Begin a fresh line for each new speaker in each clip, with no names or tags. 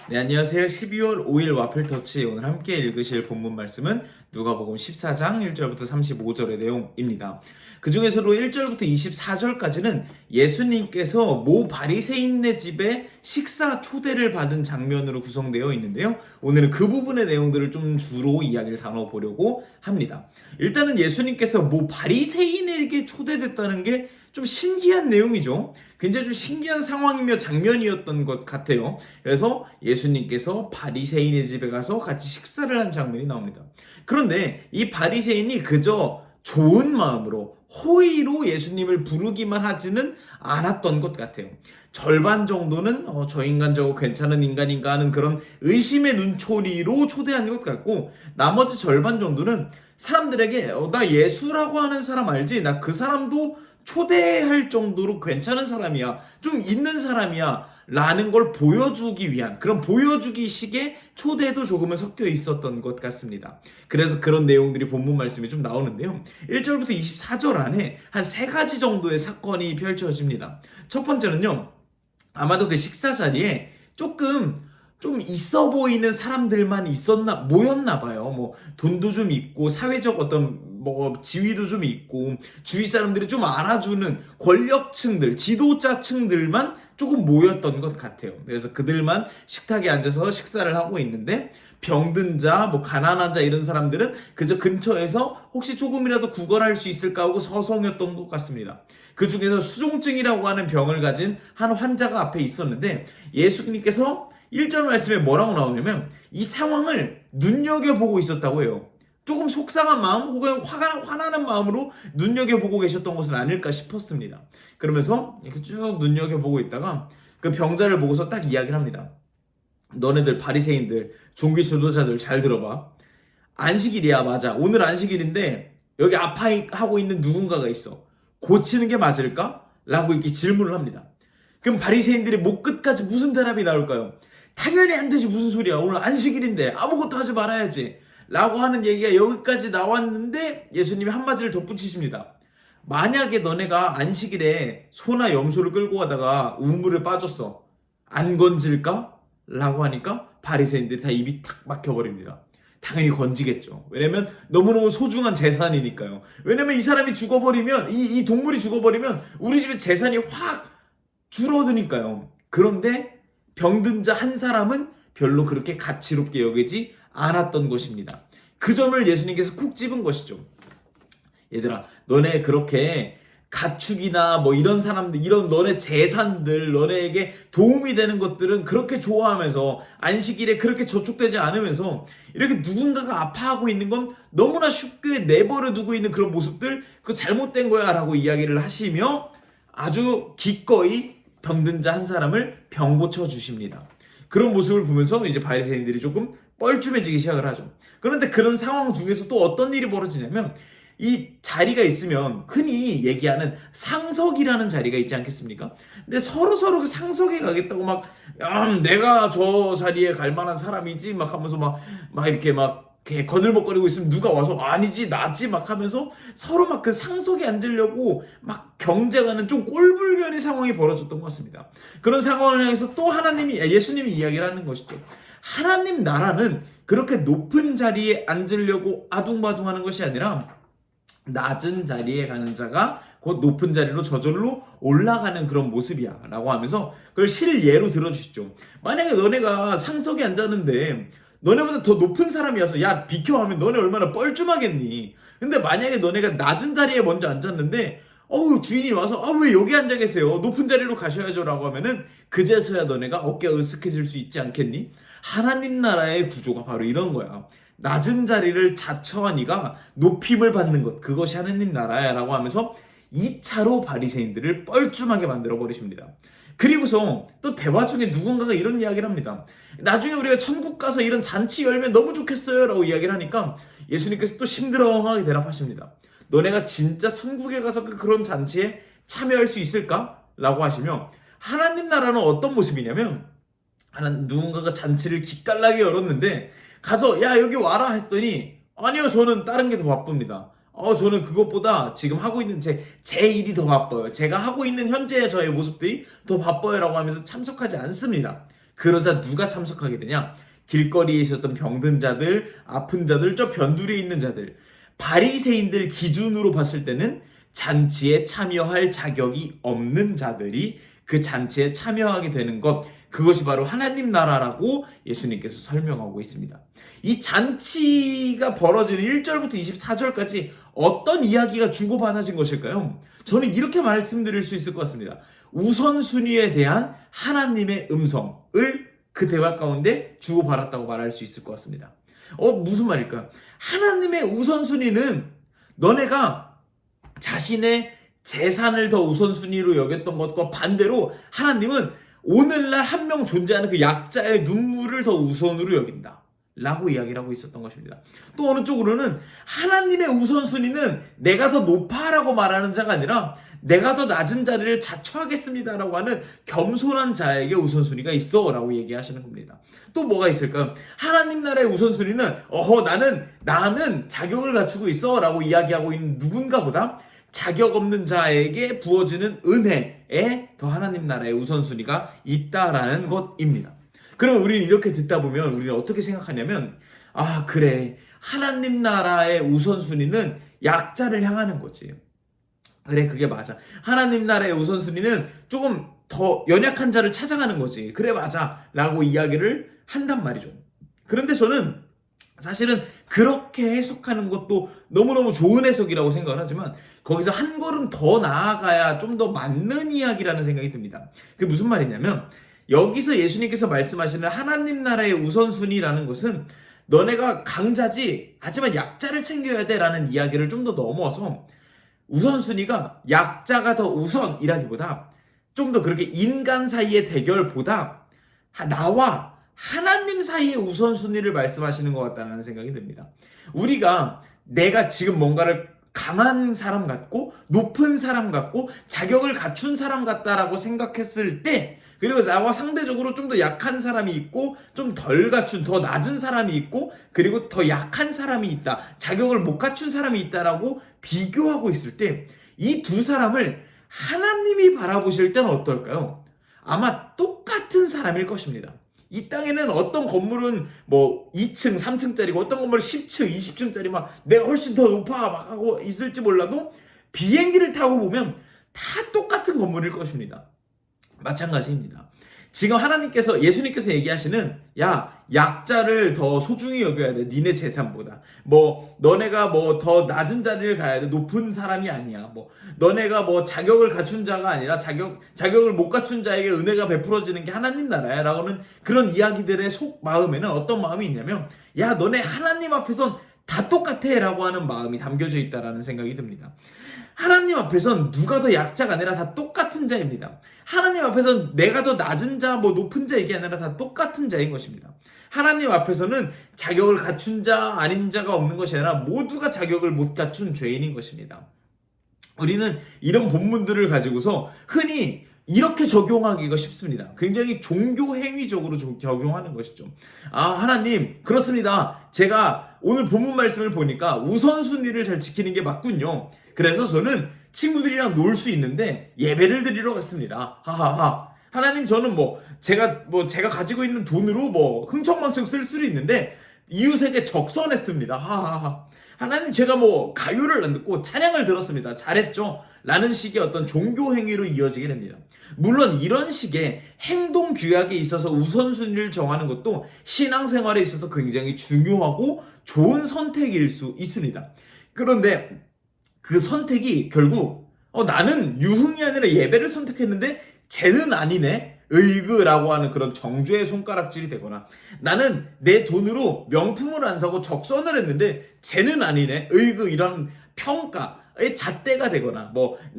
네, 안녕하세요. 12월 5일 와플터치 오늘 함께 읽으실 본문 말씀은 누가복음 14장 1절부터 35절의 내용입니다. 그 중에서도 1절부터 24절까지는 예수님께서 모 바리새인네 집에 식사 초대를 받은 장면으로 구성되어 있는데요. 오늘은 그 부분의 내용들을 좀 주로 이야기를 나눠보려고 합니다. 일단은 예수님께서 모 바리새인에게 초대됐다는 게 좀 신기한 내용이죠. 굉장히 좀 신기한 상황이며 장면이었던 것 같아요. 그래서 예수님께서 바리새인의 집에 가서 같이 식사를 한 장면이 나옵니다. 그런데 이 바리새인이 그저 좋은 마음으로 호의로 예수님을 부르기만 하지는 않았던 것 같아요. 절반 정도는 저 인간 저거 괜찮은 인간인가 하는 그런 의심의 눈초리로 초대한 것 같고, 나머지 절반 정도는 사람들에게 나 예수라고 하는 사람 알지? 나 그 사람도 초대할 정도로 괜찮은 사람이야, 좀 있는 사람이야 라는 걸 보여주기 위한, 그런 보여주기 식의 초대도 조금은 섞여 있었던 것 같습니다. 그래서 그런 내용들이 본문 말씀에 좀 나오는데요. 1절부터 24절 안에 한 세 가지 정도의 사건이 펼쳐집니다. 첫 번째는요, 아마도 그 식사 자리에 좀 있어 보이는 사람들만 모였나 봐요. 뭐 돈도 좀 있고 사회적 어떤 뭐 지위도 좀 있고 주위 사람들이 좀 알아주는 권력층들, 지도자층들만 조금 모였던 것 같아요. 그래서 그들만 식탁에 앉아서 식사를 하고 있는데, 병든 자, 뭐 가난한 자 이런 사람들은 그저 근처에서 혹시 조금이라도 구걸할 수 있을까 하고 서성였던 것 같습니다. 그 중에서 수종증이라고 하는 병을 가진 한 환자가 앞에 있었는데, 예수님께서 1절 말씀에 뭐라고 나오냐면 이 상황을 눈여겨보고 있었다고 해요. 조금 속상한 마음 혹은 화나는 마음으로 눈여겨보고 계셨던 것은 아닐까 싶었습니다. 그러면서 이렇게 쭉 눈여겨보고 있다가 그 병자를 보고서 딱 이야기를 합니다. 너네들 바리새인들, 종교 지도자들 잘 들어봐. 안식일이야. 맞아, 오늘 안식일인데 여기 아파하고 있는 누군가가 있어. 고치는 게 맞을까? 라고 이렇게 질문을 합니다. 그럼 바리새인들의 목 끝까지 무슨 대답이 나올까요? 당연히 안 되지, 무슨 소리야, 오늘 안식일인데 아무것도 하지 말아야지 라고 하는 얘기가 여기까지 나왔는데, 예수님이 한마디를 덧붙이십니다. 만약에 너네가 안식일에 소나 염소를 끌고 가다가 우물에 빠졌어, 안 건질까? 라고 하니까 바리새인들이 다 입이 탁 막혀버립니다. 당연히 건지겠죠. 왜냐면 너무너무 소중한 재산이니까요. 왜냐면 이 사람이 죽어버리면, 이 동물이 죽어버리면 우리 집의 재산이 확 줄어드니까요. 그런데 병든 자 한 사람은 별로 그렇게 가치롭게 여기지 않았던 것입니다. 그 점을 예수님께서 콕 집은 것이죠. 얘들아, 너네 그렇게 가축이나 뭐 이런 사람들, 이런 너네 재산들, 너네에게 도움이 되는 것들은 그렇게 좋아하면서 안식일에 그렇게 저촉되지 않으면서 이렇게 누군가가 아파하고 있는 건 너무나 쉽게 내버려 두고 있는 그런 모습들, 그거 잘못된 거야 라고 이야기를 하시며 아주 기꺼이 병든 자 한 사람을 병 고쳐 주십니다. 그런 모습을 보면서 이제 바리새인들이 조금 뻘쭘해지기 시작을 하죠. 그런데 그런 상황 중에서 또 어떤 일이 벌어지냐면, 이 자리가 있으면 흔히 얘기하는 상석이라는 자리가 있지 않겠습니까? 근데 서로 그 상석에 가겠다고 막 내가 저 자리에 갈 만한 사람이지 막 하면서 막 이렇게 거들먹거리고 있으면 누가 와서 아니지 나지 막 하면서 서로 막 그 상석에 앉으려고 막 경쟁하는 좀 꼴불견의 상황이 벌어졌던 것 같습니다. 그런 상황을 향해서 또 예수님이 이야기를 하는 것이죠. 하나님 나라는 그렇게 높은 자리에 앉으려고 아둥바둥하는 것이 아니라 낮은 자리에 가는 자가 곧 높은 자리로 저절로 올라가는 그런 모습이야 라고 하면서 그걸 실예로 들어주시죠. 만약에 너네가 상석에 앉았는데 너네보다 더 높은 사람이 와서 야 비켜 하면 너네 얼마나 뻘쭘하겠니. 근데 만약에 너네가 낮은 자리에 먼저 앉았는데 주인이 와서 왜 여기 앉아 계세요, 높은 자리로 가셔야죠 라고 하면은 그제서야 너네가 어깨가 으쓱해질 수 있지 않겠니? 하나님 나라의 구조가 바로 이런 거야. 낮은 자리를 자처한 이가 높임을 받는 것, 그것이 하나님 나라야 라고 하면서 2차로 바리새인들을 뻘쭘하게 만들어 버리십니다. 그리고서 또 대화 중에 누군가가 이런 이야기를 합니다. 나중에 우리가 천국 가서 이런 잔치 열면 너무 좋겠어요 라고 이야기를 하니까 예수님께서 또 심드렁하게 대답하십니다. 너네가 진짜 천국에 가서 그런 잔치에 참여할 수 있을까? 라고 하시며, 하나님 나라는 어떤 모습이냐면, 누군가가 잔치를 기깔나게 열었는데 가서 야 여기 와라 했더니 아니요, 저는 다른 게 더 바쁩니다. 저는 그것보다 지금 하고 있는 제 일이 더 바빠요. 제가 하고 있는 현재의 저의 모습들이 더 바빠요 라고 하면서 참석하지 않습니다. 그러자 누가 참석하게 되냐? 길거리에 있었던 병든 자들, 아픈 자들, 저 변두리에 있는 자들, 바리새인들 기준으로 봤을 때는 잔치에 참여할 자격이 없는 자들이 그 잔치에 참여하게 되는 것, 그것이 바로 하나님 나라라고 예수님께서 설명하고 있습니다. 이 잔치가 벌어지는 1절부터 24절까지 어떤 이야기가 주고받아진 것일까요? 저는 이렇게 말씀드릴 수 있을 것 같습니다. 우선순위에 대한 하나님의 음성을 그 대화 가운데 주고받았다고 말할 수 있을 것 같습니다. 무슨 말일까요? 하나님의 우선순위는 너네가 자신의 재산을 더 우선순위로 여겼던 것과 반대로 하나님은 오늘날 한 명 존재하는 그 약자의 눈물을 더 우선으로 여긴다 라고 이야기를 하고 있었던 것입니다. 또 어느 쪽으로는 하나님의 우선순위는 내가 더 높아라고 말하는 자가 아니라 내가 더 낮은 자리를 자처하겠습니다라고 하는 겸손한 자에게 우선순위가 있어 라고 얘기하시는 겁니다. 또 뭐가 있을까요? 하나님 나라의 우선순위는 나는 자격을 갖추고 있어 라고 이야기하고 있는 누군가보다 자격 없는 자에게 부어지는 은혜에 더 하나님 나라의 우선순위가 있다라는 것입니다. 그럼 우리는 이렇게 듣다 보면 우리는 어떻게 생각하냐면 그래, 하나님 나라의 우선순위는 약자를 향하는 거지. 그래, 그게 맞아. 하나님 나라의 우선순위는 조금 더 연약한 자를 찾아가는 거지. 그래, 맞아 라고 이야기를 한단 말이죠. 그런데 저는 사실은 그렇게 해석하는 것도 너무너무 좋은 해석이라고 생각을 하지만 거기서 한 걸음 더 나아가야 좀 더 맞는 이야기라는 생각이 듭니다. 그게 무슨 말이냐면 여기서 예수님께서 말씀하시는 하나님 나라의 우선순위라는 것은 너네가 강자지 하지만 약자를 챙겨야 돼 라는 이야기를 좀 더 넘어서 우선순위가 약자가 더 우선이라기보다 좀 더 그렇게 인간 사이의 대결보다 나와 하나님 사이의 우선순위를 말씀하시는 것 같다는 생각이 듭니다. 우리가 내가 지금 뭔가를 강한 사람 같고 높은 사람 같고 자격을 갖춘 사람 같다라고 생각했을 때, 그리고 나와 상대적으로 좀 더 약한 사람이 있고 좀 덜 갖춘 더 낮은 사람이 있고 그리고 더 약한 사람이 있다, 자격을 못 갖춘 사람이 있다라고 비교하고 있을 때 이 두 사람을 하나님이 바라보실 때는 어떨까요? 아마 똑같은 사람일 것입니다. 이 땅에는 어떤 건물은 뭐 2층, 3층짜리고 어떤 건물은 10층, 20층짜리 막 내가 훨씬 더 높아 막 하고 있을지 몰라도 비행기를 타고 보면 다 똑같은 건물일 것입니다. 마찬가지입니다. 지금 예수님께서 얘기하시는 약자를 더 소중히 여겨야 돼. 니네 재산보다. 너네가 더 낮은 자리를 가야 돼. 높은 사람이 아니야. 너네가 자격을 갖춘 자가 아니라 자격을 못 갖춘 자에게 은혜가 베풀어지는 게 하나님 나라야. 라고는 그런 이야기들의 속 마음에는 어떤 마음이 있냐면 너네 하나님 앞에선 다 똑같아 라고 하는 마음이 담겨져 있다라는 생각이 듭니다. 하나님 앞에선 누가 더 약자가 아니라 다 똑같은 자입니다. 하나님 앞에선 내가 더 낮은 자, 높은 자 이게 아니라 다 똑같은 자인 것입니다. 하나님 앞에서는 자격을 갖춘 자, 아닌 자가 없는 것이 아니라 모두가 자격을 못 갖춘 죄인인 것입니다. 우리는 이런 본문들을 가지고서 흔히 이렇게 적용하기가 쉽습니다. 굉장히 종교 행위적으로 적용하는 것이죠. 하나님, 그렇습니다. 제가 오늘 본문 말씀을 보니까 우선순위를 잘 지키는 게 맞군요. 그래서 저는 친구들이랑 놀 수 있는데 예배를 드리러 갔습니다. 하하하. 하나님, 저는 제가 가지고 있는 돈으로 흥청망청 쓸 수도 있는데 이웃에게 적선했습니다. 하하하. 하나님, 제가 가요를 안 듣고 찬양을 들었습니다. 잘했죠? 라는 식의 어떤 종교 행위로 이어지게 됩니다. 물론 이런 식의 행동 규약에 있어서 우선순위를 정하는 것도 신앙생활에 있어서 굉장히 중요하고 좋은 선택일 수 있습니다. 그런데 그 선택이 결국 나는 유흥이 아니라 예배를 선택했는데 쟤는 아니네, 으이그라고 하는 그런 정죄의 손가락질이 되거나, 나는 내 돈으로 명품을 안 사고 적선을 했는데 쟤는 아니네, 으이그, 이런 평가의 잣대가 되거나,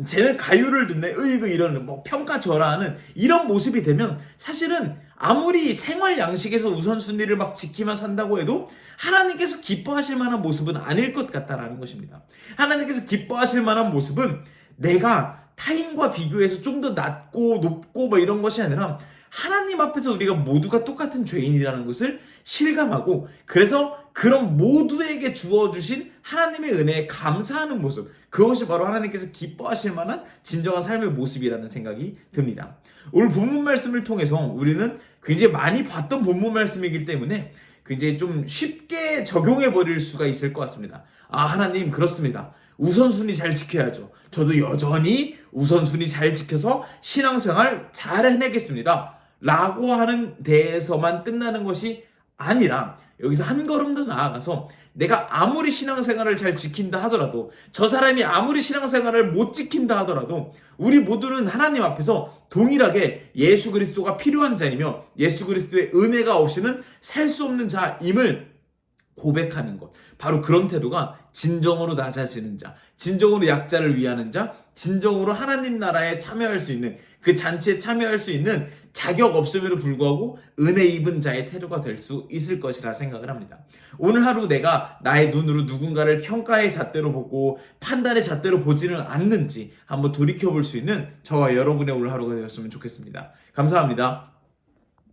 쟤는 가요를 듣네, 으이그, 이런 평가절하하는 이런 모습이 되면 사실은 아무리 생활 양식에서 우선순위를 막 지키며 산다고 해도 하나님께서 기뻐하실 만한 모습은 아닐 것 같다라는 것입니다. 하나님께서 기뻐하실 만한 모습은 내가 타인과 비교해서 좀 더 낮고 높고 이런 것이 아니라 하나님 앞에서 우리가 모두가 똑같은 죄인이라는 것을 실감하고, 그래서 그런 모두에게 주어주신 하나님의 은혜에 감사하는 모습, 그것이 바로 하나님께서 기뻐하실 만한 진정한 삶의 모습이라는 생각이 듭니다. 오늘 본문 말씀을 통해서 우리는 굉장히 많이 봤던 본문 말씀이기 때문에 굉장히 좀 쉽게 적용해 버릴 수가 있을 것 같습니다. 아, 하나님, 그렇습니다. 우선순위 잘 지켜야죠. 저도 여전히 우선순위 잘 지켜서 신앙생활 잘 해내겠습니다. 라고 하는 데에서만 끝나는 것이 아니라 여기서 한 걸음 더 나아가서 내가 아무리 신앙생활을 잘 지킨다 하더라도, 저 사람이 아무리 신앙생활을 못 지킨다 하더라도 우리 모두는 하나님 앞에서 동일하게 예수 그리스도가 필요한 자이며 예수 그리스도의 은혜가 없이는 살 수 없는 자임을 고백하는 것. 바로 그런 태도가 진정으로 낮아지는 자, 진정으로 약자를 위하는 자, 진정으로 하나님 나라에 참여할 수 있는, 그 잔치에 참여할 수 있는 자격 없음에도 불구하고 은혜 입은 자의 태도가 될 수 있을 것이라 생각을 합니다. 오늘 하루 내가 나의 눈으로 누군가를 평가의 잣대로 보고 판단의 잣대로 보지는 않는지 한번 돌이켜볼 수 있는 저와 여러분의 오늘 하루가 되었으면 좋겠습니다. 감사합니다.